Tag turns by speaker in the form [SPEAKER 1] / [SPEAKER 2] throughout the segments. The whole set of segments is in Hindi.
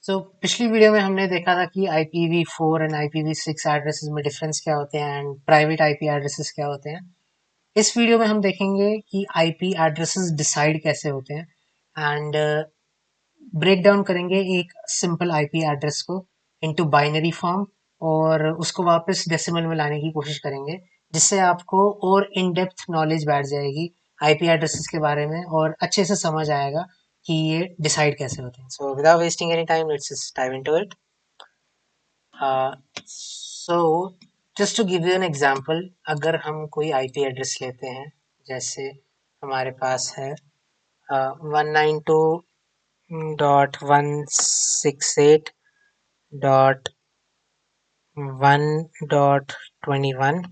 [SPEAKER 1] पिछली वीडियो में हमने देखा था कि IPv4 एंड IPv6 एड्रेसेस में डिफरेंस क्या होते हैं एंड प्राइवेट आईपी एड्रेसेस क्या होते हैं। इस वीडियो में हम देखेंगे कि आईपी एड्रेसेस डिसाइड कैसे होते हैं एंड ब्रेक डाउन करेंगे एक सिंपल आईपी एड्रेस को इनटू बाइनरी फॉर्म और उसको वापस डेसिमल में लाने की कोशिश करेंगे, जिससे आपको और इन डेप्थ नॉलेज बैठ जाएगी आईपी एड्रेसेस के बारे में और अच्छे से समझ आएगा कि ये डिसाइड कैसे होते हैं। So without wasting any time let's just dive into it. So just to give you an example, अगर हम कोई आईपी एड्रेस लेते हैं, जैसे हमारे पास है 192.168.1.21,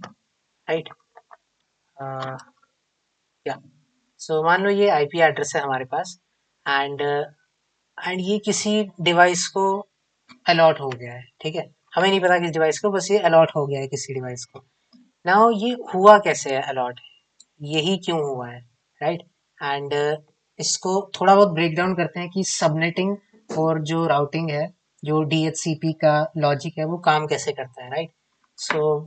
[SPEAKER 1] राइट। या सो मान लो ये आईपी एड्रेस है हमारे पास एंड ये किसी डिवाइस को अलॉट हो गया है, ठीक है। हमें नहीं पता किस डिवाइस को, बस ये अलॉट हो गया है किसी डिवाइस को। नाउ ये हुआ कैसे है अलॉट, यही क्यों हुआ है, राइट। एंड इसको थोड़ा बहुत ब्रेक डाउन करते हैं कि सबनेटिंग और जो राउटिंग है, जो DHCP का लॉजिक है, वो काम कैसे करता है, राइट। सो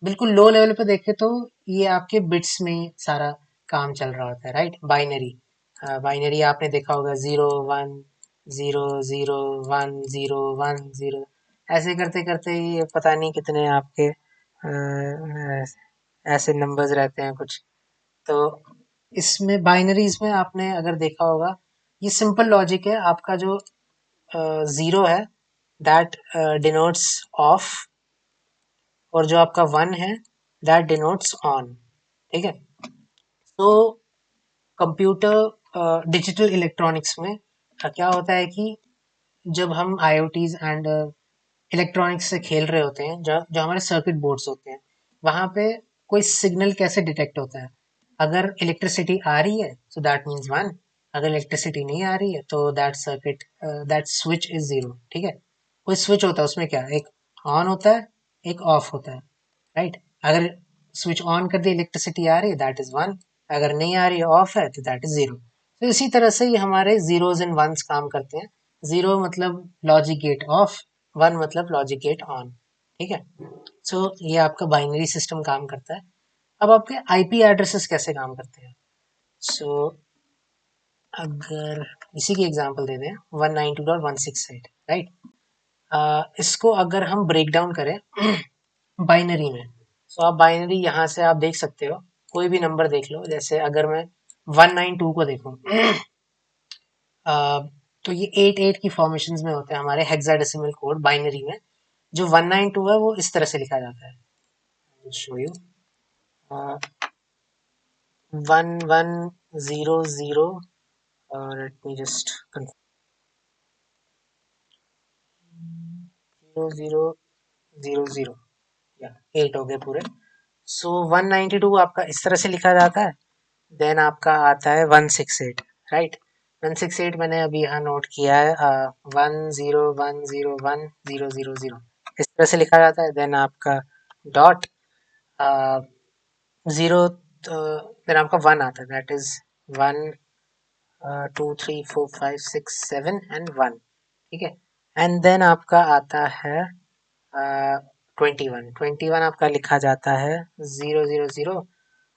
[SPEAKER 1] बिल्कुल लो लेवल पे देखें तो ये आपके बिट्स में सारा काम चल रहा होता है, राइट। बाइनरी बाइनरी आपने देखा होगा 0 1 0 0 1 0 1 0, ऐसे करते करते ये पता नहीं कितने आपके ऐसे नंबर्स रहते हैं कुछ। तो इसमें बाइनरीज में आपने अगर देखा होगा, ये सिंपल लॉजिक है। आपका जो जीरो है दैट डिनोट्स ऑफ, और जो आपका वन है दैट डिनोट्स ऑन, ठीक है। तो कंप्यूटर डिजिटल इलेक्ट्रॉनिक्स में क्या होता है कि जब हम IoTs एंड इलेक्ट्रॉनिक्स से खेल रहे होते हैं, जो जो हमारे सर्किट बोर्ड्स होते हैं, वहाँ पे कोई सिग्नल कैसे डिटेक्ट होता है। अगर इलेक्ट्रिसिटी आ रही है तो दैट मीन्स वन, अगर इलेक्ट्रिसिटी नहीं आ रही है तो दैट स्विच इज जीरो, ठीक है। कोई स्विच होता है, उसमें क्या, एक ऑन होता है, एक ऑफ होता है, राइट। अगर स्विच ऑन कर दी, इलेक्ट्रिसिटी आ रही है, दैट इज वन, अगर नहीं आ रही है, ऑफ है, तो दैट इज जीरो। तो इसी तरह से ये हमारे जीरोज एंड वंस काम करते हैं। जीरो मतलब लॉजिक गेट ऑफ, वन मतलब लॉजिक गेट ऑन, ठीक है। सो ये आपका बाइनरी सिस्टम काम करता है। अब आपके आईपी एड्रेसेस कैसे काम करते हैं। सो अगर इसी की एग्जांपल दे दें 192.168, राइट। इसको अगर हम ब्रेक डाउन करें बाइनरी में, सो आप बाइनरी यहाँ से आप देख सकते हो, कोई भी नंबर देख लो। जैसे अगर मैं 192 को देखूं तो ये 88 की फॉर्मेशंस में होते हैं हमारे हेक्साडेसिमल कोड बाइनरी में। जो 192 है वो इस तरह से लिखा जाता है, शो यू 1100, और लेट मी जस्ट 0000, या 8 हो गए पूरे। सो 192 आपका इस तरह से लिखा जाता है, देन आपका आता है 168, राइट। 168 मैंने अभी यहाँ नोट किया है, 10101000, इस तरह से लिखा जाता है। देन आपका डॉट जीरो, देन आपका वन आता है, दैट इज 1 2 3 4 5 6 7 एंड वन, ठीक है। एंड देन आपका आता है 21 आपका लिखा जाता है 000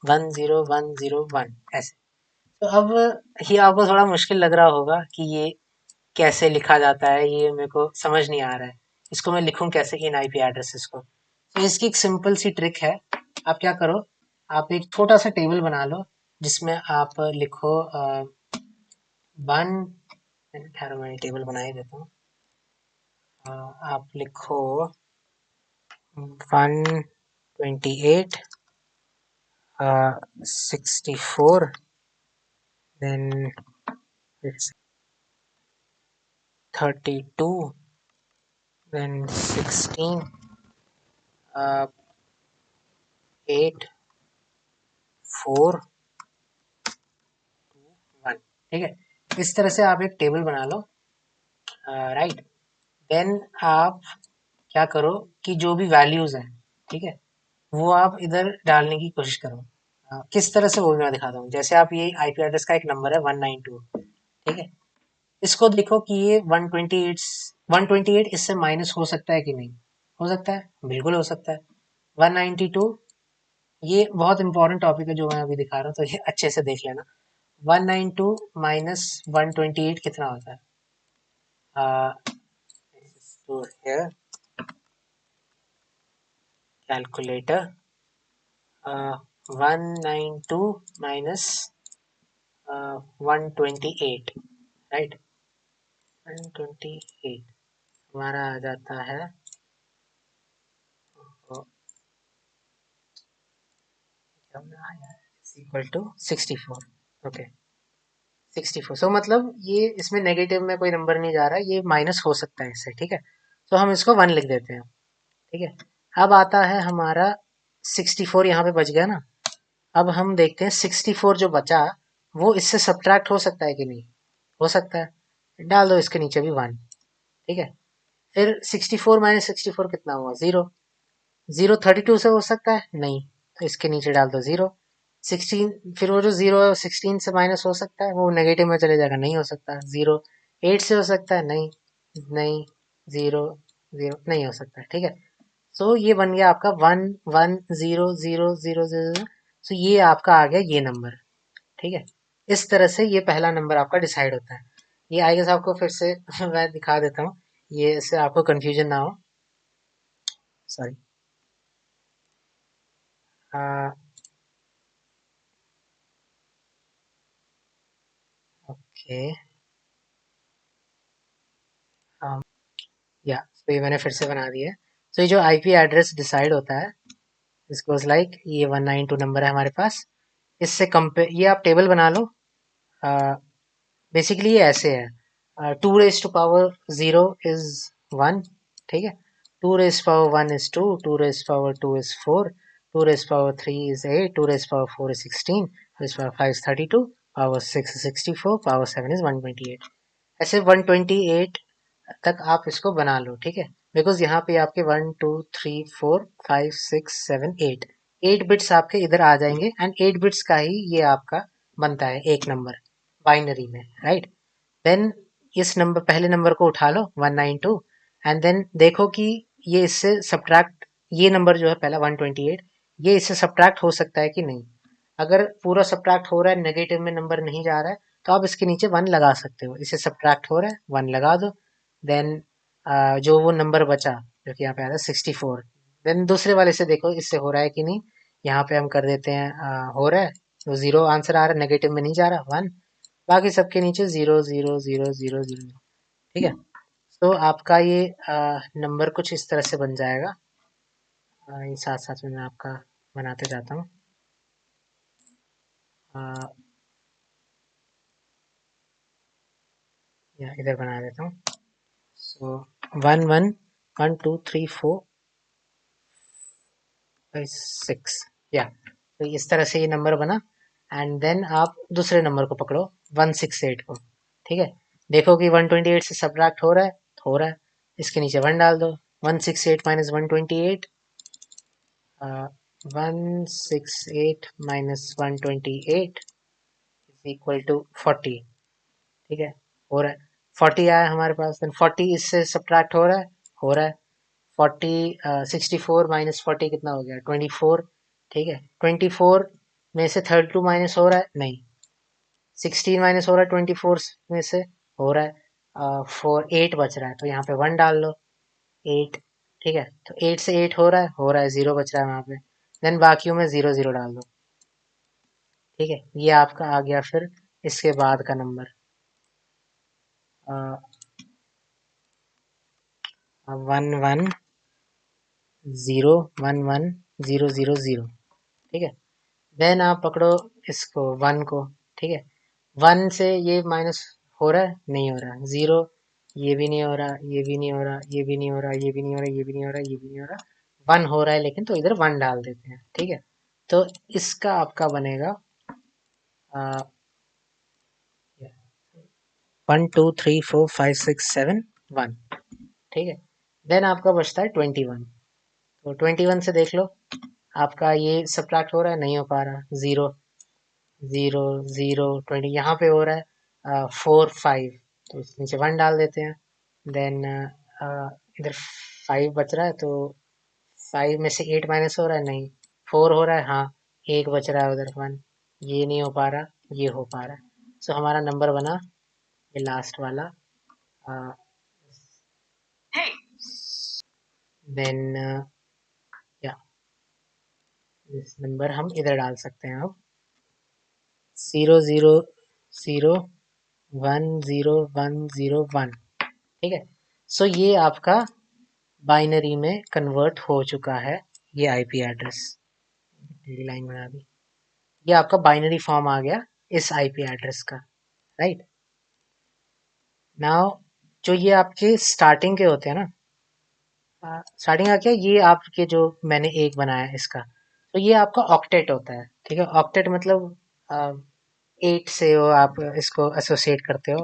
[SPEAKER 1] 101001, ऐसे। तो अब ये आपको थोड़ा मुश्किल लग रहा होगा कि ये कैसे लिखा जाता है, ये मेरे को समझ नहीं आ रहा है, इसको मैं लिखूं कैसे इन आईपी एड्रेसेस को। तो इसकी एक सिंपल सी ट्रिक है। आप क्या करो, आप एक छोटा सा टेबल बना लो जिसमें आप लिखो वन, खैर मैं टेबल बना ही देता हूँ। आप लिखो 128, 64, then it's 32, then 16, 8, 4, 1, ठीक है। इस तरह से आप एक टेबल बना लो, राइट। देन आप क्या करो कि जो भी वैल्यूज हैं, ठीक है, वो आप इधर डालने की कोशिश करो। किस तरह से वो भी मैं दिखाता हूँ। जैसे आप ये आईपी एड्रेस का एक नंबर है 192, ठीक है। इसको देखो कि ये 128 इससे माइनस हो सकता है कि नहीं? हो सकता है, बिल्कुल हो सकता है। 192, ये बहुत इंपॉर्टेंट टॉपिक है जो मैं अभी दिखा रहा हूँ, तो ये अच्छे से देख लेना। 192 माइनस 128 कितना होता है? To here calculator. 192 minus 128, right? 128 हमारा आ जाता है इक्वल टू 64। ओके, 64। सो मतलब ये इसमें नेगेटिव में कोई नंबर नहीं जा रहा है, ये माइनस हो सकता है इससे, ठीक है। तो हम इसको 1 लिख देते हैं, ठीक है। अब आता है हमारा 64, यहाँ पे बच गया ना। अब हम देखते हैं 64 जो बचा वो इससे सब्ट्रैक्ट हो सकता है कि नहीं? हो सकता है, डाल दो इसके नीचे भी 1, ठीक है। फिर 64 माइनस 64 कितना हुआ? 0। 0 32 से हो सकता है? नहीं, तो इसके नीचे डाल दो 0। 16, फिर वो जो 0 है 16 से माइनस हो सकता है? वो नेगेटिव में चले जाएगा, नहीं हो सकता। 0 8 से हो सकता है? नहीं, नहीं। 0 0 नहीं हो सकता, ठीक है। सो ये बन गया आपका 1 1 0 0 0 0। सो ये आपका आ गया ये नंबर, ठीक है। इस तरह से ये पहला नंबर आपका डिसाइड होता है। ये आई गेस आपको फिर से मैं दिखा देता हूँ, ये इससे आपको कंफ्यूजन ना हो। सॉरी। ओके, या तो ये मैंने फिर से बना दिया है। तो ये जो आईपी एड्रेस डिसाइड होता है, दिस गोज लाइक, ये 192 नंबर है हमारे पास। इससे कंपेयर, ये आप टेबल बना लो। बेसिकली ये ऐसे है, 2 raised to power 0 is 1, ठीक है। 2 raised to power 1 is 2, 2 raised to power 2 is 4, 2 raised to power 3 is 8, 2 raised to power 4 is 16, 2 raised to power 5 is 32, power 6 is 64, power 7 is 128। ऐसे 128 तक आप इसको बना लो, ठीक है। बिकॉज यहाँ पे आपके 1 2 3 4 5 6 7 8 बिट्स आपके इधर आ जाएंगे, एंड 8 बिट्स का ही ये आपका बनता है एक नंबर बाइनरी में, राइट। देन इस नंबर, पहले नंबर को उठा लो 192, एंड देन देखो कि ये इससे सब्ट्रैक्ट, ये नंबर जो है पहला 128, ये इससे सब्ट्रैक्ट हो सकता है कि नहीं। अगर पूरा सब्ट्रैक्ट हो रहा है, नेगेटिव में नंबर नहीं जा रहा है, तो आप इसके नीचे 1 लगा सकते हो। इसे सब्ट्रैक्ट हो रहा है, 1 लगा दो। देन जो वो नंबर बचा जो कि यहाँ पे आ रहा है 64, देन दूसरे वाले से देखो इससे हो रहा है कि नहीं। यहाँ पे हम कर देते हैं, हो रहा है तो 0 आंसर आ रहा है, नेगेटिव में नहीं जा रहा, 1। बाकी सबके नीचे 0 0 0 0 0, ठीक है। तो आपका ये नंबर कुछ इस तरह से बन जाएगा। ये साथ साथ में मैं आपका बनाते जाता हूँ। या इधर बना देता हूँ। सो 1 1 1 2 3 4 5 6, या तो इस तरह से ये नंबर बना। एंड देन आप दूसरे नंबर को पकड़ो, 168 को, ठीक है। देखो कि 128 से सब्ट्रैक्ट हो रहा है, हो रहा है। इसके नीचे 1 डाल दो। 168 minus 128, 168 minus 128 is equal to 40, ठीक है। हो रहा है, 40 आया हमारे पास, देन 40 इससे सब्ट्रैक्ट हो रहा है, हो रहा है। 40 64 माइनस 40 कितना हो गया? 24, ठीक है। 24 में से 32 माइनस हो रहा है? नहीं। 16 माइनस हो रहा है 24 में से? हो रहा है। 8 बच रहा है, तो यहाँ पे 1 डाल लो, 8, ठीक है। तो 8 से 8 हो रहा है, 0 बच रहा है वहाँ पे। देन बाकियों में 0 0 डाल दो, ठीक है। ये आपका आ गया फिर इसके बाद का नंबर, 11011000, ठीक है। देन आप पकड़ो इसको 1 को, ठीक है। 1 से ये माइनस हो रहा है? नहीं हो रहा। 0, ये भी नहीं हो रहा, ये भी नहीं हो रहा, ये भी नहीं हो रहा, ये भी नहीं हो रहा, ये भी नहीं हो रहा, ये भी नहीं हो रहा। 1 हो रहा है लेकिन, तो इधर 1 डाल देते हैं, ठीक है। तो इसका आपका बनेगा 1 2 3 4 5 6 7 1, ठीक है। देन आपका बचता है 21। तो 21 से देख लो, आपका ये सब्ट्रैक्ट हो रहा है? नहीं हो पा रहा। 0 0 0 20, यहाँ पे हो रहा है 4 5, तो इस नीचे 1 डाल देते हैं। देन इधर 5 बच रहा है, तो 5 में से 8 माइनस हो रहा है, नहीं 4 हो रहा है, हाँ 1 बच रहा है उधर 1, ये नहीं हो पा रहा, ये हो पा रहा है। सो हमारा नंबर बना ये लास्ट वाला। देन या इस नंबर हम इधर डाल सकते हैं अब 0 0 0 1 0 1 0 1, ठीक है। सो ये आपका बाइनरी में कन्वर्ट हो चुका है, ये आईपी एड्रेस, लाइन बना दी, ये आपका बाइनरी फॉर्म आ गया इस आईपी एड्रेस का, राइट। नाउ जो ये आपके स्टार्टिंग के होते हैं ना, स्टार्टिंग का क्या, ये आपके जो मैंने एक बनाया इसका, तो ये आपका ऑक्टेट होता है, ठीक है। ऑक्टेट मतलब 8 से वो आप इसको एसोसिएट करते हो,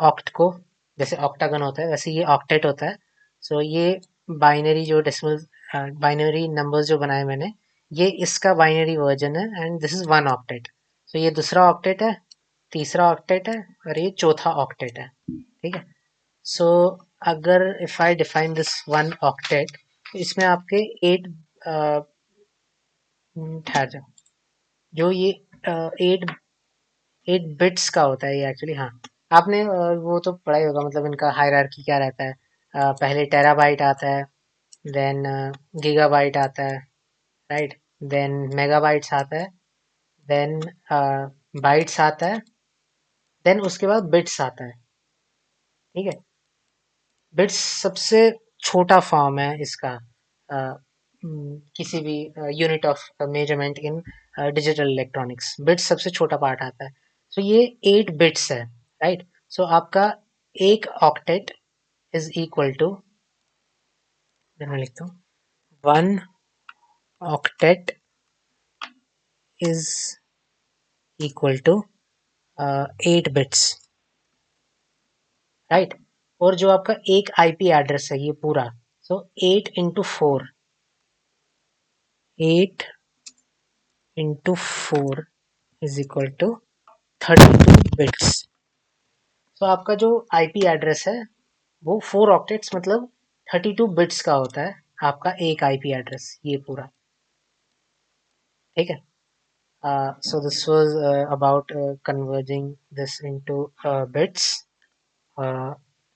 [SPEAKER 1] ऑक्ट को, जैसे ऑक्टागन होता है वैसे ये ऑक्टेट होता है। सो ये बाइनरी जो डेसिमल बाइनरी नंबर्स जो बनाए मैंने, ये इसका बाइनरी वर्जन है, and this is one octet. So ये दूसरा ऑक्टेट है, तीसरा ऑक्टेट है, और ये चौथा ऑक्टेट है, ठीक है। सो अगर if I define this one octet, इसमें आपके 8 ठहर जाओ, जो ये 8 8 बिट्स का होता है ये एक्चुअली, हाँ। आपने वो तो पढ़ा ही होगा, मतलब इनका हायरार्की क्या रहता है। पहले टेराबाइट आता है, देन गीगाबाइट आता है, राइट, देन मेगाबाइट्स आता है, देन बाइट्स आता है, देन उसके बाद बिट्स आता है, ठीक है। बिट्स सबसे छोटा फॉर्म है इसका, किसी भी unit of measurement in digital electronics, bits सबसे छोटा पार्ट आता है। सो ये 8 बिट्स है, राइट। सो आपका एक ऑक्टेट इज इक्वल टू, मैं लिखता हूँ, one octet is equal to 8 bits, right. और जो आपका एक आईपी एड्रेस है ये पूरा, so 8 into 4, 8 into 4 is equal to 32 bits. तो आपका जो आईपी एड्रेस है वो 4 ऑक्टेट्स मतलब 32 बिट्स का होता है, आपका एक आईपी एड्रेस ये पूरा, ठीक है। So this was about converging this into bits,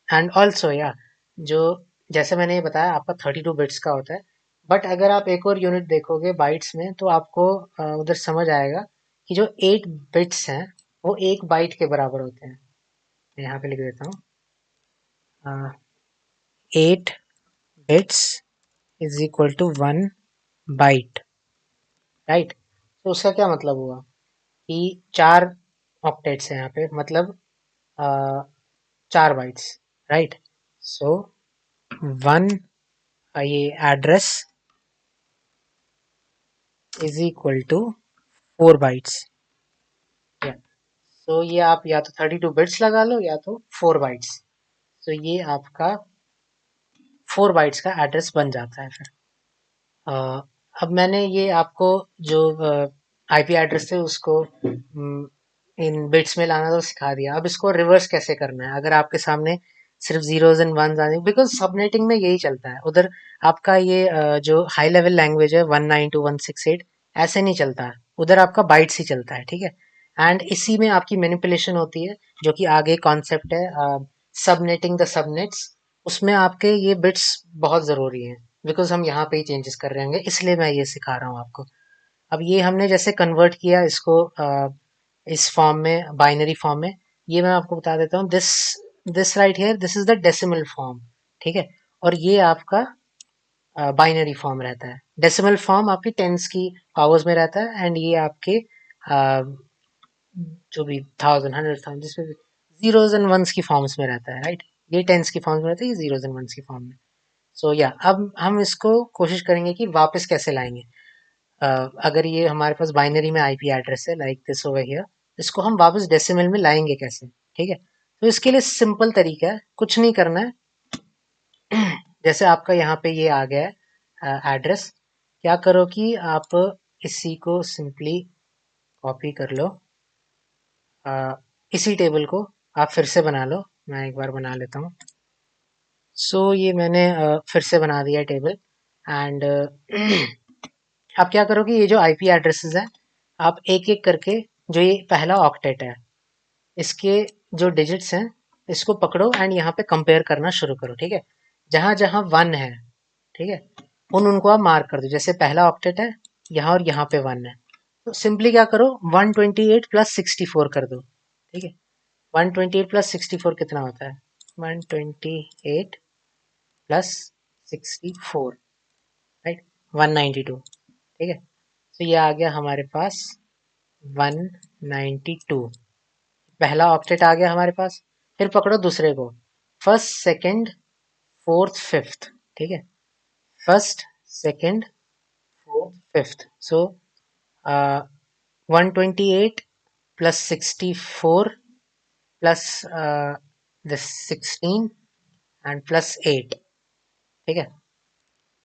[SPEAKER 1] and also या जो, जैसे मैंने ये बताया आपका 32 बिट्स का होता है, बट अगर आप एक और यूनिट देखोगे बाइट्स में तो आपको उधर समझ आएगा कि जो 8 बिट्स हैं वो एक बाइट के बराबर होते हैं। मैं यहाँ पे लिख देता हूँ, 8 bits is equal to 1 byte, right. तो उसका क्या मतलब हुआ कि 4 ऑक्टेट्स हैं यहाँ पे, मतलब 4 बाइट्स, राइट। सो वन, ये address is equal to 4 bytes. So ये आप या तो 32 बिट्स लगा लो या तो 4 बाइट्स, तो ये आपका 4 बाइट्स का एड्रेस बन जाता है फिर। अ, अब मैंने ये आपको जो आईपी एड्रेस थे उसको इन बिट्स में लाना तो सिखा दिया, अब इसको रिवर्स कैसे करना है। अगर आपके सामने सिर्फ जीरोज एंड वंस आ जाए, बिकॉज सबनेटिंग में यही चलता है, उधर आपका ये जो हाई लेवल लैंग्वेज है 192.168 ऐसे नहीं चलता, उधर आपका बाइट्स ही चलता है, ठीक है। एंड इसी में आपकी मैनिपुलेशन होती है, जो कि आगे कॉन्सेप्ट है सबनेटिंग द सबनेट्स, उसमें आपके ये बिट्स बहुत ज़रूरी हैं, बिकॉज हम यहाँ पे ही चेंजेस कर रहे होंगे, इसलिए मैं ये सिखा रहा हूँ आपको। अब ये हमने जैसे कन्वर्ट किया इसको इस फॉर्म में, बाइनरी फॉर्म में, ये मैं आपको बता देता हूँ, this this right here, this is the decimal form, ठीक है। और ये आपका बाइनरी फॉर्म रहता है, डेसिमल फॉर्म आपकी टेंस की पावर्स में रहता है, एंड ये आपके जो भी थाउजेंड, हंड्रेड, थाउजेंड, जिसमें भी जीरोज एंड वंस की फॉर्म्स में रहता है, राइट। ये टेंस की फॉर्म्स में रहता है, ये जीरोज एंड वंस की फॉर्म में। सो या अब हम इसको कोशिश करेंगे कि वापस कैसे लाएंगे। अगर ये हमारे पास बाइनरी में आईपी एड्रेस है लाइक दिस ओवर हियर, इसको हम वापस डेसिमल में लाएंगे कैसे, ठीक है। तो इसके लिए सिंपल तरीका है, कुछ नहीं करना है। जैसे आपका यहाँ पे ये आ गया है एड्रेस, क्या करो कि आप इसी को सिंपली कॉपी कर लो, इसी टेबल को आप फिर से बना लो, मैं एक बार बना लेता हूँ। सो ये मैंने फिर से बना दिया टेबल। एंड आप क्या करोगे, ये जो आईपी एड्रेसेस है, आप एक एक करके, जो ये पहला ऑक्टेट है, इसके जो डिजिट्स हैं इसको पकड़ो एंड यहाँ पे कंपेयर करना शुरू करो, ठीक है। जहाँ जहाँ वन है, ठीक है, उनको आप मार्क कर दो। जैसे पहला ऑक्टेट है यहाँ और यहाँ पे वन है, तो सिंपली क्या करो, 128 प्लस 64 कर दो, ठीक है। 128 प्लस 64 कितना होता है, 128 प्लस 64, राइट, 192, ठीक है। तो ये आ गया हमारे पास 192, पहला ऑक्टेट आ गया हमारे पास। फिर पकड़ो दूसरे को, फर्स्ट सेकंड फोर्थ फिफ्थ, ठीक है, first second fourth fifth. So 128 plus 64 plus this 16 and plus 8, ठीक है।